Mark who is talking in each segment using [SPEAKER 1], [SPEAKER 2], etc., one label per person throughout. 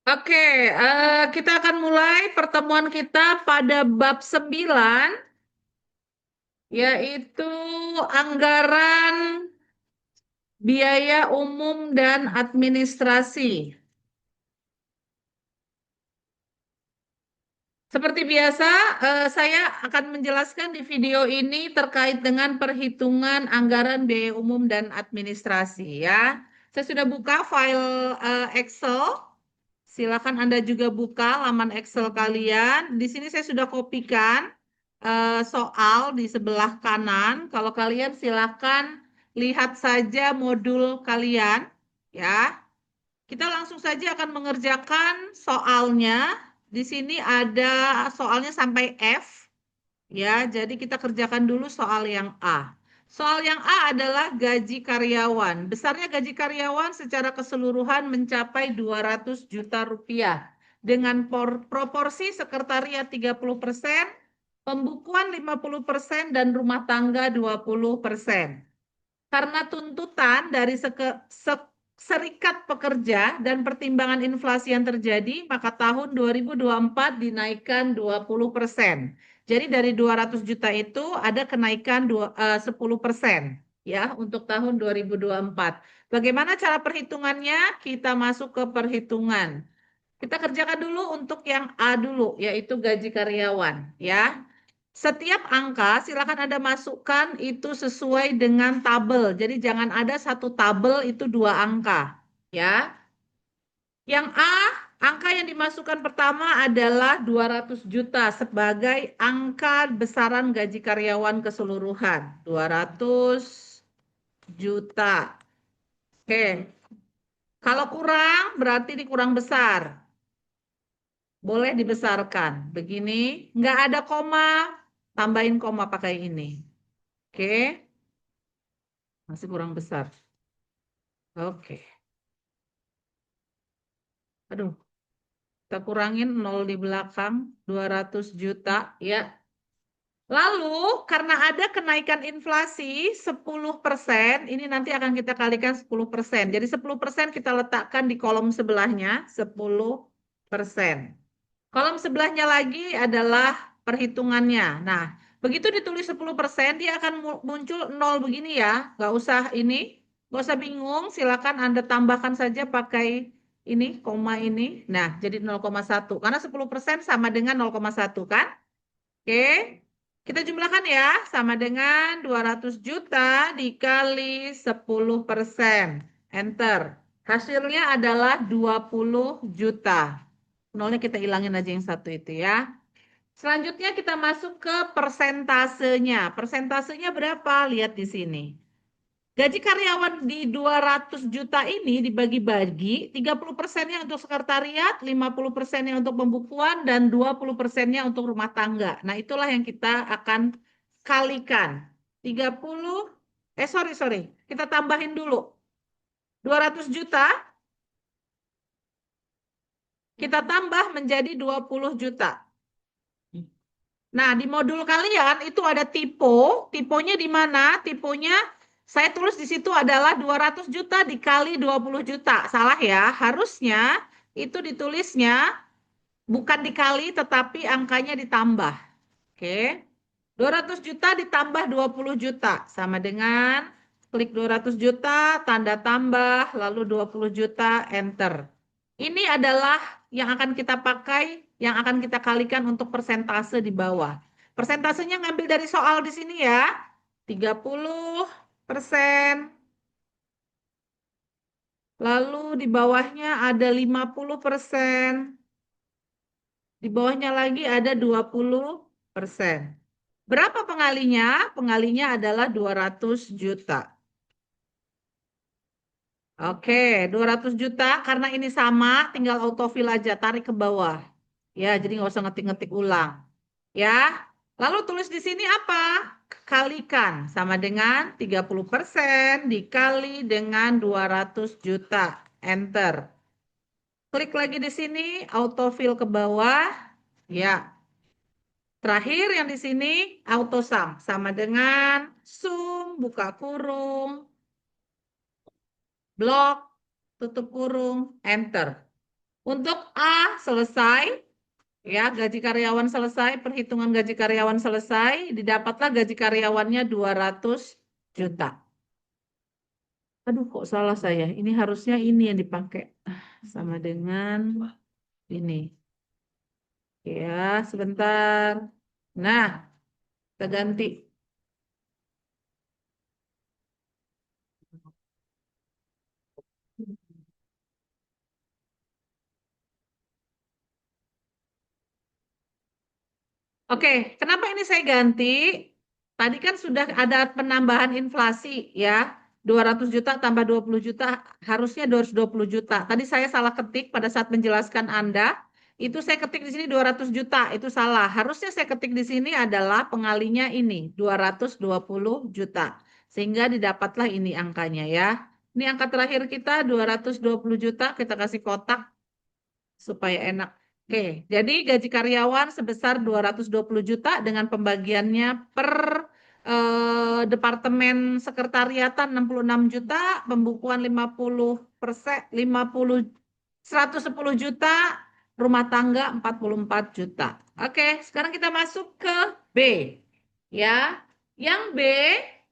[SPEAKER 1] Oke, kita akan mulai pertemuan kita pada bab 9, yaitu anggaran biaya umum dan administrasi. Seperti biasa, saya akan menjelaskan di video ini terkait dengan perhitungan anggaran biaya umum dan administrasi ya. Saya sudah buka file Excel. Silakan Anda juga buka laman Excel kalian. Di sini saya sudah kopikan soal di sebelah kanan. Kalau kalian silakan lihat saja modul kalian ya. Kita langsung saja akan mengerjakan soalnya. Di sini ada soalnya sampai F ya. Jadi kita kerjakan dulu soal yang A. Soal yang A adalah gaji karyawan. Besarnya gaji karyawan secara keseluruhan mencapai 200 juta rupiah dengan proporsi sekretariat 30%, pembukuan 50%, dan rumah tangga 20%. Karena tuntutan dari Serikat Pekerja dan pertimbangan inflasi yang terjadi, maka tahun 2024 dinaikkan 20%. Jadi dari 200 juta itu ada kenaikan 10% ya untuk tahun 2024. Bagaimana cara perhitungannya? Kita masuk ke perhitungan. Kita kerjakan dulu untuk yang A dulu, yaitu gaji karyawan ya. Setiap angka silakan Anda masukkan itu sesuai dengan tabel. Jadi jangan ada satu tabel itu dua angka. Ya. Yang A, angka yang dimasukkan pertama adalah 200 juta sebagai angka besaran gaji karyawan keseluruhan. 200 juta. Oke. Kalau kurang berarti dikurang besar. Boleh dibesarkan. Begini, nggak ada koma, tambahin koma pakai ini. Oke. Masih kurang besar. Oke. Aduh, kita kurangin 0 di belakang, 200 juta, ya. Lalu, karena ada kenaikan inflasi 10%, ini nanti akan kita kalikan 10%. Jadi 10% kita letakkan di kolom sebelahnya, 10%. Kolom sebelahnya lagi adalah perhitungannya. Nah, begitu ditulis 10%, dia akan muncul 0 begini ya. Nggak usah ini, nggak usah bingung. Silakan Anda tambahkan saja pakai ini, koma ini. Nah, jadi 0,1. Karena 10% sama dengan 0,1 kan? Oke, kita jumlahkan ya. Sama dengan 200 juta dikali 10%. Enter. Hasilnya adalah 20 juta. Nolnya kita hilangin aja yang satu itu ya. Selanjutnya kita masuk ke persentasenya. Persentasenya berapa? Lihat di sini. Gaji karyawan di 200 juta ini dibagi-bagi, 30%-nya untuk sekretariat, 50%-nya untuk pembukuan, dan 20%-nya untuk rumah tangga. Nah, itulah yang kita akan kalikan. 30, sorry. Kita tambahin dulu. 200 juta, kita tambah menjadi 20 juta. Nah, di modul kalian itu ada tipe. Tipenya di mana? Tipenya saya tulis di situ adalah 200 juta dikali 20 juta. Salah ya. Harusnya itu ditulisnya bukan dikali tetapi angkanya ditambah. Oke. 200 juta ditambah 20 juta sama dengan klik 200 juta, tanda tambah, lalu 20 juta, enter. Ini adalah yang akan kita pakai, yang akan kita kalikan untuk persentase di bawah. Persentasenya ngambil dari soal di sini ya. 30%. Lalu di bawahnya ada 50%. Di bawahnya lagi ada 20%. Berapa pengalinya? Pengalinya adalah 200 juta. Oke, 200 juta karena ini sama, tinggal autofill aja, tarik ke bawah. Ya, jadi nggak usah ngetik-ngetik ulang. Ya, lalu tulis di sini apa? Kalikan sama dengan 30% dikali dengan 200 juta. Enter. Klik lagi di sini, autofill ke bawah. Ya, terakhir yang di sini auto sum sama dengan sum buka kurung, blok tutup kurung, enter. Untuk A selesai, ya, gaji karyawan selesai, perhitungan gaji karyawan selesai, didapatlah gaji karyawannya 200 juta. Aduh, kok salah saya? Ini harusnya ini yang dipakai. Sama dengan ini. Ya, sebentar. Nah, kita ganti. Oke, kenapa ini saya ganti? Tadi kan sudah ada penambahan inflasi ya. 200 juta tambah 20 juta, harusnya 220 juta. Tadi saya salah ketik pada saat menjelaskan Anda. Itu saya ketik di sini 200 juta, itu salah. Harusnya saya ketik di sini adalah pengalinya ini, 220 juta. Sehingga didapatlah ini angkanya ya. Ini angka terakhir kita 220 juta, kita kasih kotak supaya enak. Oke, jadi gaji karyawan sebesar 220 juta dengan pembagiannya per departemen sekretariatan 66 juta, pembukuan 50%, 50 110 juta, rumah tangga 44 juta. Oke, sekarang kita masuk ke B. Ya. Yang B,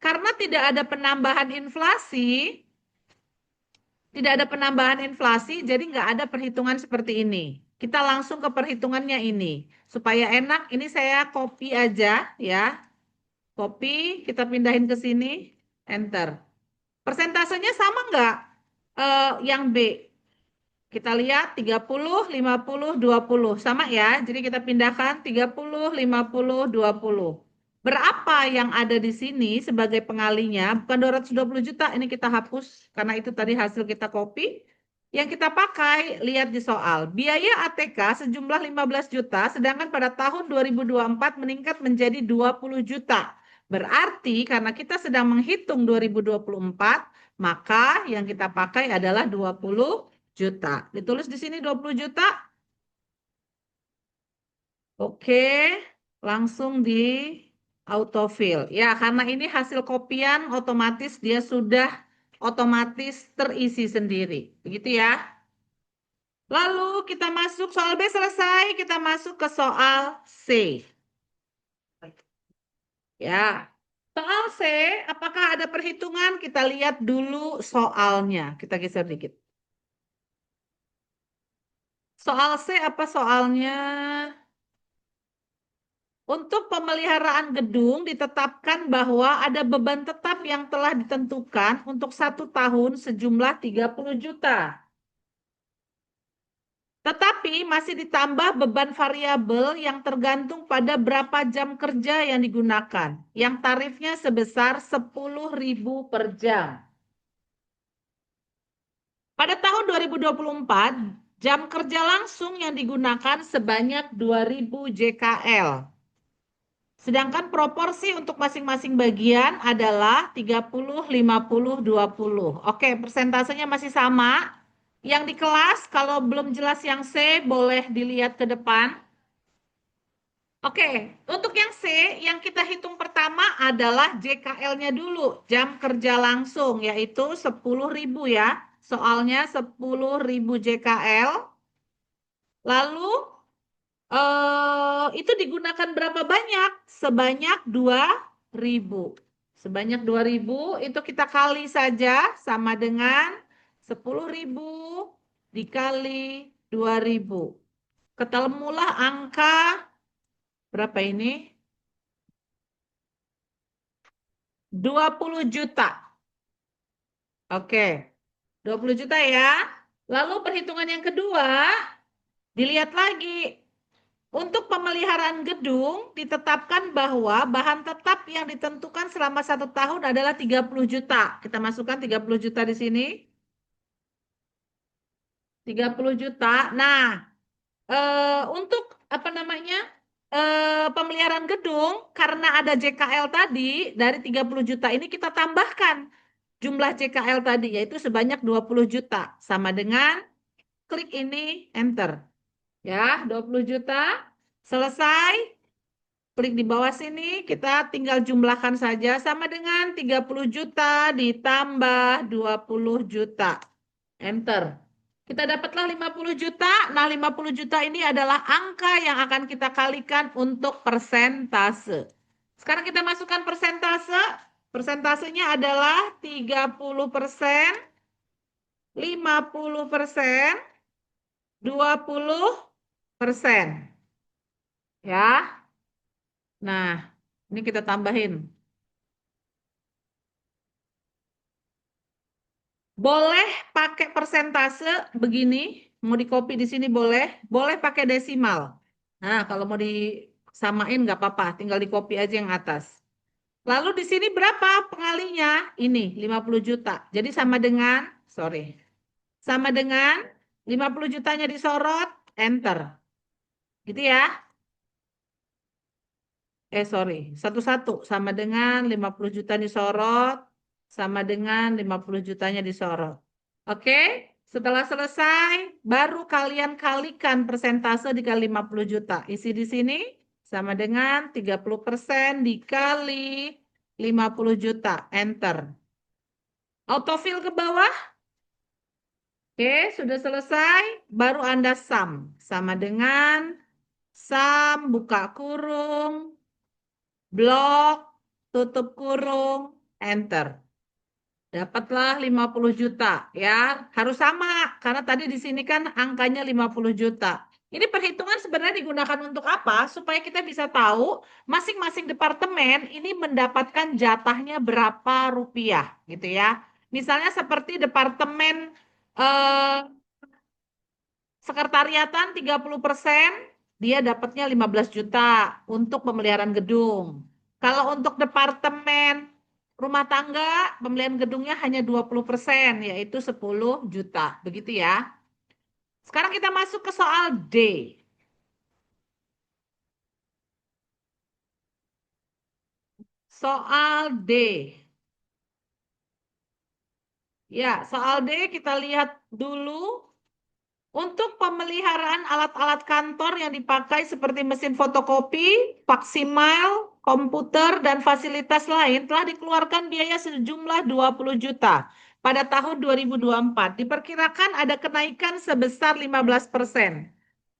[SPEAKER 1] karena tidak ada penambahan inflasi, jadi nggak ada perhitungan seperti ini. Kita langsung ke perhitungannya ini. Supaya enak, ini saya copy aja ya. Copy, kita pindahin ke sini, enter. Persentasenya sama nggak? Yang B. Kita lihat 30, 50, 20. Sama ya, jadi kita pindahkan 30, 50, 20. Berapa yang ada di sini sebagai pengalinya? Bukan 220 juta, ini kita hapus karena itu tadi hasil kita copy. Yang kita pakai, lihat di soal. Biaya ATK sejumlah 15 juta, sedangkan pada tahun 2024 meningkat menjadi 20 juta. Berarti karena kita sedang menghitung 2024, maka yang kita pakai adalah 20 juta. Ditulis di sini 20 juta. Oke, langsung di autofill. Ya, karena ini hasil kopian otomatis dia sudah otomatis terisi sendiri. Begitu ya. Lalu kita masuk soal B selesai, kita masuk ke soal C. Ya. Soal C, apakah ada perhitungan? Kita lihat dulu soalnya. Kita geser dikit. Soal C apa soalnya? Untuk pemeliharaan gedung ditetapkan bahwa ada beban tetap yang telah ditentukan untuk 1 tahun sejumlah 30 juta. Tetapi masih ditambah beban variabel yang tergantung pada berapa jam kerja yang digunakan, yang tarifnya sebesar 10.000 per jam. Pada tahun 2024, jam kerja langsung yang digunakan sebanyak 2.000 JKL. Sedangkan proporsi untuk masing-masing bagian adalah 30, 50, 20. Oke, persentasenya masih sama. Yang di kelas, kalau belum jelas yang C, boleh dilihat ke depan. Oke, untuk yang C, yang kita hitung pertama adalah JKL-nya dulu. Jam kerja langsung, yaitu 10.000 ya. Soalnya 10.000 JKL. Lalu itu digunakan berapa banyak? Sebanyak 2.000. Sebanyak 2.000 itu kita kali saja sama dengan 10.000 dikali 2.000. Ketemulah angka berapa ini? 20 juta. Oke, 20 juta ya. Lalu perhitungan yang kedua, dilihat lagi. Untuk pemeliharaan gedung, ditetapkan bahwa bahan tetap yang ditentukan selama 1 tahun adalah 30 juta. Kita masukkan 30 juta di sini. 30 juta. Nah, untuk apa namanya? Pemeliharaan gedung, karena ada JKL tadi, dari 30 juta ini kita tambahkan jumlah JKL tadi, yaitu sebanyak 20 juta. Sama dengan klik ini, enter. Ya, 20 juta. Selesai. Klik di bawah sini, kita tinggal jumlahkan saja sama dengan 30 juta ditambah 20 juta. Enter. Kita dapatlah 50 juta. Nah, 50 juta ini adalah angka yang akan kita kalikan untuk persentase. Sekarang kita masukkan persentase. Persentasenya adalah 30%, 50%, 20%. Ya. Nah, ini kita tambahin. Boleh pakai persentase begini, mau di copy di sini boleh, boleh pakai desimal. Nah, kalau mau disamain nggak apa-apa, tinggal di copy aja yang atas. Lalu di sini berapa pengalinya? Ini 50 juta. Jadi sama dengan, sorry, sama dengan 50 jutanya disorot, enter. Gitu ya. Sorry, satu-satu sama dengan 50 juta disorot, sama dengan 50 jutanya disorot. Oke, setelah selesai, baru kalian kalikan persentase dikali 50 juta. Isi di sini sama dengan 30% dikali 50 juta. Enter. Autofill ke bawah. Oke, sudah selesai. Baru Anda sum. Sama dengan sum, buka kurung, blok, tutup kurung, enter. Dapatlah 50 juta ya. Harus sama karena tadi di sini kan angkanya 50 juta. Ini perhitungan sebenarnya digunakan untuk apa? Supaya kita bisa tahu masing-masing departemen ini mendapatkan jatahnya berapa rupiah gitu ya. Misalnya seperti departemen eh, sekretariatan 30%, dia dapatnya 15 juta untuk pemeliharaan gedung. Kalau untuk departemen rumah tangga, pembelian gedungnya hanya 20%, yaitu 10 juta. Begitu ya. Sekarang kita masuk ke soal D. Soal D. Ya, soal D kita lihat dulu. Untuk pemeliharaan alat-alat kantor yang dipakai seperti mesin fotokopi, faksimal, komputer, dan fasilitas lain telah dikeluarkan biaya sejumlah 20 juta pada tahun 2024. Diperkirakan ada kenaikan sebesar 15%.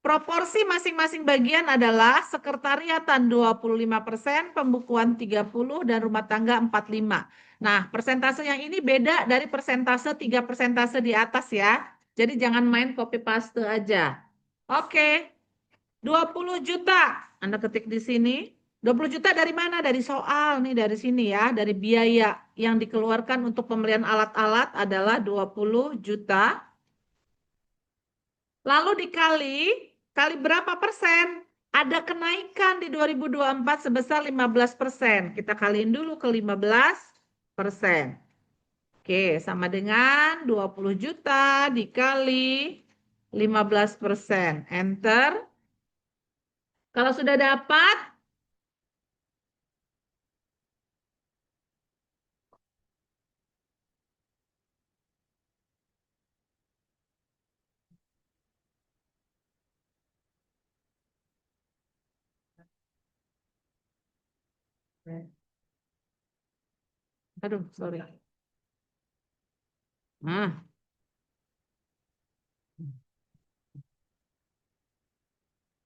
[SPEAKER 1] Proporsi masing-masing bagian adalah sekretariatan 25%, pembukuan 30%, dan rumah tangga 45%. Nah, persentase yang ini beda dari persentase 3 persentase di atas ya. Jadi jangan main copy paste aja. Oke, 20 juta. Anda ketik di sini. 20 juta dari mana? Dari soal nih, dari sini ya. Dari biaya yang dikeluarkan untuk pembelian alat-alat adalah 20 juta. Lalu kali berapa persen? Ada kenaikan di 2024 sebesar 15%. Kita kaliin dulu ke 15%. Oke, sama dengan 20 juta dikali 15%. Enter. Kalau sudah dapat, aduh, sorry. Nah,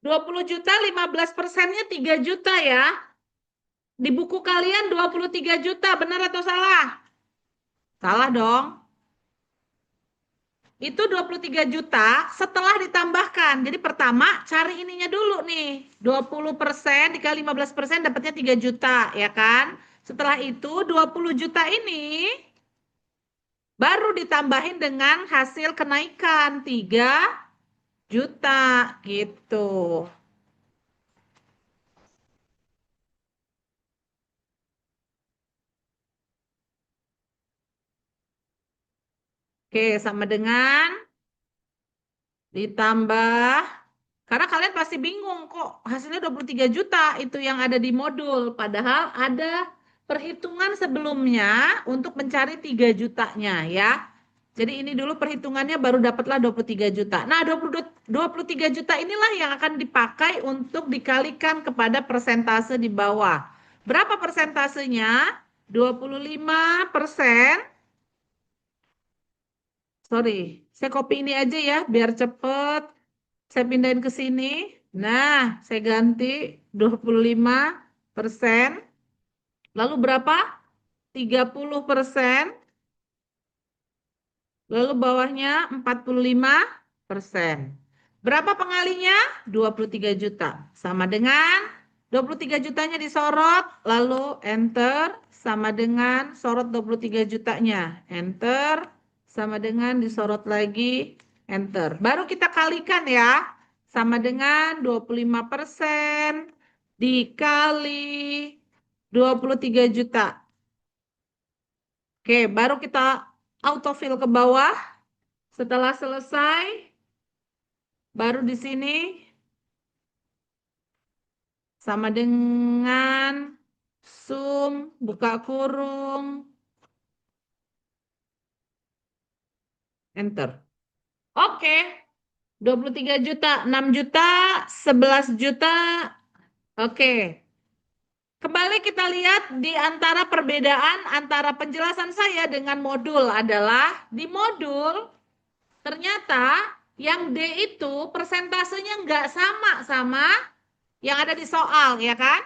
[SPEAKER 1] 20 juta, 15%-nya 3 juta ya. Di buku kalian 23 juta, benar atau salah? Salah dong. Itu 23 juta setelah ditambahkan. Jadi pertama cari ininya dulu nih. 20% dikali 15% dapatnya 3 juta, ya kan? Setelah itu 20 juta ini baru ditambahin dengan hasil kenaikan 3 juta gitu. Oke, sama dengan ditambah, karena kalian pasti bingung kok hasilnya 23 juta itu yang ada di modul. Padahal ada perhitungan sebelumnya untuk mencari 3 jutanya ya. Jadi ini dulu perhitungannya baru dapatlah 23 juta. Nah, 23 juta inilah yang akan dipakai untuk dikalikan kepada persentase di bawah. Berapa persentasenya? 25%, Sorry, saya copy ini aja ya, biar cepet. Saya pindahin ke sini. Nah, saya ganti 25%. Lalu berapa? 30%. Lalu bawahnya 45%. Berapa pengalinya? 23 juta. Sama dengan 23 jutanya disorot, lalu enter, sama dengan sorot 23 jutanya. Enter, sama dengan disorot lagi, enter. Baru kita kalikan ya. Sama dengan 25% dikali 23 juta. Oke, baru kita autofill ke bawah. Setelah selesai, baru di sini sama dengan sum, buka kurung, enter. Oke, 23 juta, 6 juta, 11 juta. Oke, kembali kita lihat di antara perbedaan antara penjelasan saya dengan modul adalah di modul ternyata yang D itu persentasenya nggak sama yang ada di soal, ya kan?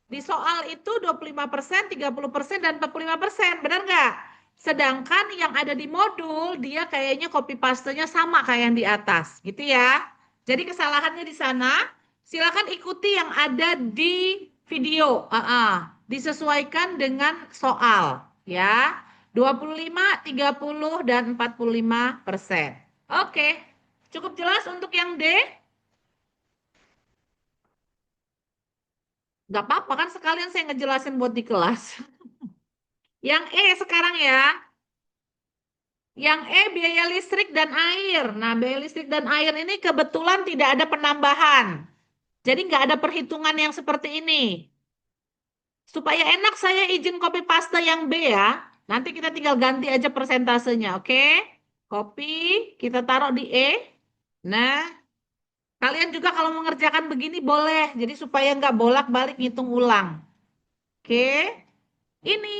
[SPEAKER 1] Di soal itu 25%, 30%, dan 45%, benar nggak? Sedangkan yang ada di modul, dia kayaknya copy paste-nya sama kayak yang di atas, gitu ya. Jadi kesalahannya di sana, silakan ikuti yang ada di video. Disesuaikan dengan soal, ya. 25, 30, dan 45%. Oke, cukup jelas untuk yang D? Nggak apa-apa kan sekalian saya ngejelasin buat di kelas. Yang E sekarang ya. Yang E biaya listrik dan air. Nah, biaya listrik dan air ini kebetulan tidak ada penambahan. Jadi nggak ada perhitungan yang seperti ini. Supaya enak saya izin copy paste yang B ya. Nanti kita tinggal ganti aja persentasenya, oke? Copy, kita taruh di E. Nah, kalian juga kalau mengerjakan begini boleh. Jadi supaya nggak bolak-balik ngitung ulang. Oke? Ini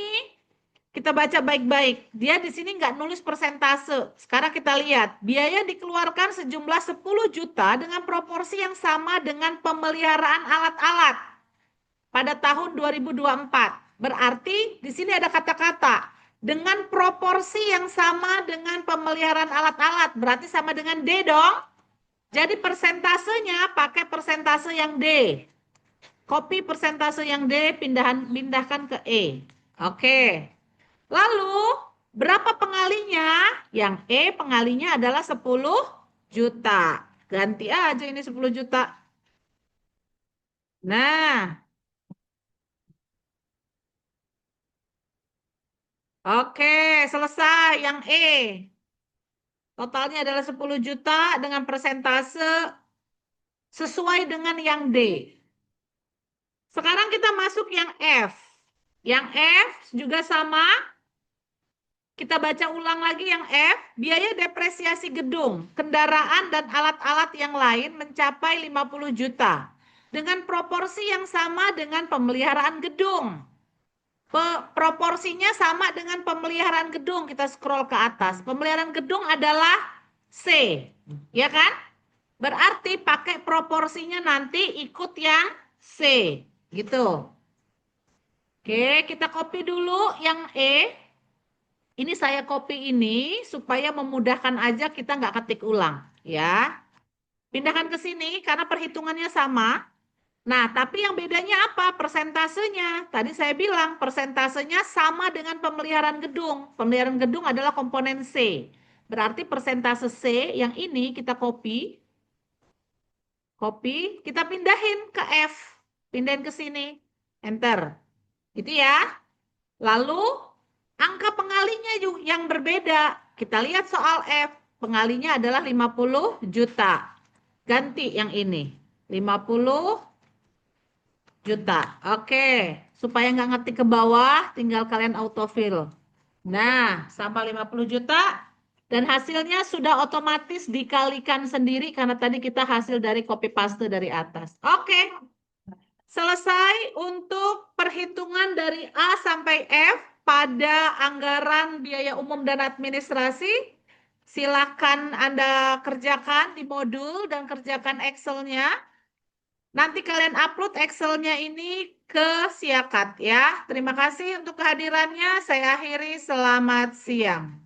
[SPEAKER 1] kita baca baik-baik. Dia di sini nggak nulis persentase. Sekarang kita lihat. Biaya dikeluarkan sejumlah 10 juta dengan proporsi yang sama dengan pemeliharaan alat-alat pada tahun 2024. Berarti di sini ada kata-kata. Dengan proporsi yang sama dengan pemeliharaan alat-alat. Berarti sama dengan D dong. Jadi persentasenya pakai persentase yang D. Copy persentase yang D, pindahkan ke E. Oke. Lalu, berapa pengalinya? Yang E pengalinya adalah 10 juta. Ganti aja ini 10 juta. Nah, oke, selesai yang E. Totalnya adalah 10 juta dengan persentase sesuai dengan yang D. Sekarang kita masuk yang F. Yang F juga sama. Kita baca ulang lagi yang F, biaya depresiasi gedung, kendaraan dan alat-alat yang lain mencapai 50 juta. Dengan proporsi yang sama dengan pemeliharaan gedung. Proporsinya sama dengan pemeliharaan gedung, kita scroll ke atas. Pemeliharaan gedung adalah C, ya kan? Berarti pakai proporsinya nanti ikut yang C, gitu. Oke, kita copy dulu yang E. Ini saya copy ini supaya memudahkan aja kita nggak ketik ulang. Ya, pindahkan ke sini karena perhitungannya sama. Nah, tapi yang bedanya apa? Persentasenya. Tadi saya bilang persentasenya sama dengan pemeliharaan gedung. Pemeliharaan gedung adalah komponen C. Berarti persentase C yang ini kita copy. Copy, kita pindahin ke F. Pindahin ke sini. Enter. Gitu ya. Lalu angka pengalinya yang berbeda. Kita lihat soal F. Pengalinya adalah 50 juta. Ganti yang ini. 50 juta. Oke. Supaya nggak ngetik ke bawah, tinggal kalian autofill. Nah, sama 50 juta. Dan hasilnya sudah otomatis dikalikan sendiri karena tadi kita hasil dari copy paste dari atas. Oke. Selesai untuk perhitungan dari A sampai F pada anggaran biaya umum dan administrasi. Silakan Anda kerjakan di modul dan kerjakan Excel-nya. Nanti kalian upload Excel-nya ini ke Siakat ya. Terima kasih untuk kehadirannya. Saya akhiri. Selamat siang.